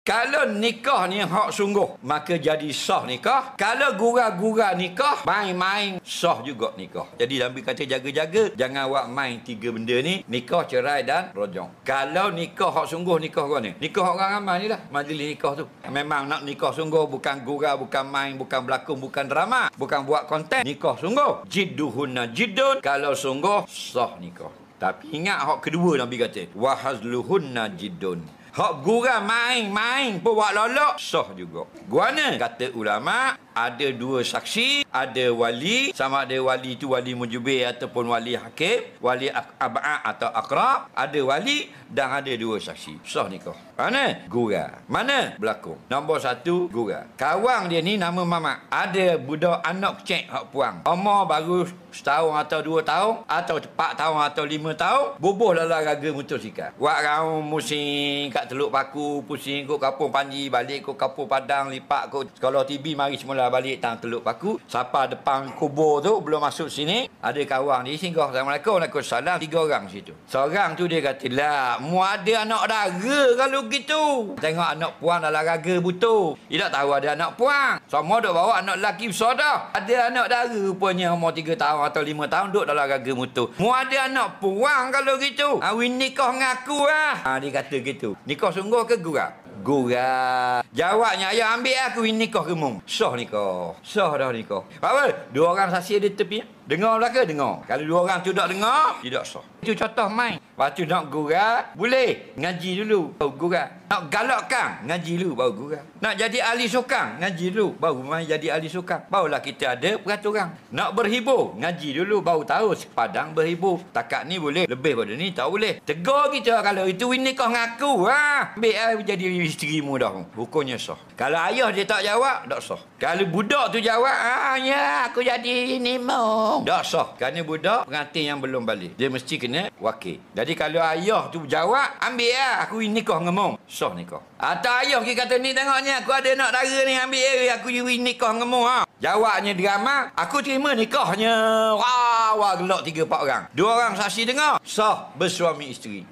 Kalau nikah ni hak sungguh, maka jadi sah nikah. Kalau gura-gura nikah, main-main sah juga nikah. Jadi Nabi kata jaga-jaga, jangan awak main tiga benda ni, nikah, cerai dan rojong. Kalau nikah hak sungguh, nikah kau ni. Nikah orang ramai ni lah, majlis nikah tu. Memang nak nikah sungguh, bukan gura, bukan main, bukan berlakon, bukan drama, bukan buat konten. Nikah sungguh. Jidduhunna jiddun. Kalau sungguh, sah nikah. Tapi ingat hak kedua Nabi kata, wahazluhunna jiddun. Hak gura main-main pun buat lolok, sah juga. Guana? Kata ulama, ada dua saksi, ada wali, sama ada wali itu wali mujubir ataupun wali hakim, wali ab'ad atau akrab, ada wali dan ada dua saksi. Sah nikah. Mana? Gura. Mana? Berlakon. Nombor satu, gura. Kawang dia ni nama mamak. Ada budak anak kecil hak puang. Umur baru setahun atau 2 tahun, atau 4 tahun atau 5 tahun, bubuh dalam raga motosikal. Wak raung musim kat Teluk Paku, pusing kot Kampung Panji, balik kot Kampung Padang, lipat kot sekolah TV, mari semula balik tang Teluk Paku. Siapa depan kubur tu belum masuk sini, ada kawan dia singgah. Assalamualaikum, waalaikumsalam. 3 orang situ. Seorang tu dia kata, lah, mu ada anak dara kalau gitu. Tengok anak puang dalam raga butuh. Dia tak tahu ada anak puang. Semua duk bawa anak lelaki besar dah. Ada anak dara rupanya umur 3 tahun atau 5 tahun duk dalam raga mutu. Mu ada anak puang kalau gitu. Awin nikah ngaku lah. Dia kata gitu. Nikah sungguh ke gura? Gura. Jawabnya, ayah ambil aku nikah ke mung. Sah nikah. Sah dah nikah. Apa? 2 orang saksi ada tepi. Dengar lah ke? Dengar. Kalau 2 orang tu tak dengar, tidak sah. Itu contoh main. Lepas tu nak gura, boleh. Ngaji dulu, baru gura. Nak galakkan, ngaji dulu, baru gura. Nak jadi ahli sukang, ngaji dulu, baru main jadi ahli sukang. Barulah kita ada peraturan. Nak berhibur, ngaji dulu, baru tahu sepadang berhibur. Takat ni boleh, lebih pada ni tak boleh. Tegur kita kalau itu nikah ngaku. Ambil jadi isterimu dah. Hukumnya sah. Kalau ayah dia tak jawab, tak sah. Kalau budak tu jawab, ya aku jadi ni mau. Tak sah. Kerana budak pengantin yang belum balik. Dia mesti kena wakil. Jadi kalau ayah tu jawab, ambil aku nikah ngemong. Sah nikah. Atau ayah kita kata ni tengoknya aku ada nak dara ni, ambil aku nikah ngemong. Jawabnya drama, aku terima nikahnya. Wah, gelak 3-4 orang. 2 orang saksi dengar. Sah bersuami isteri.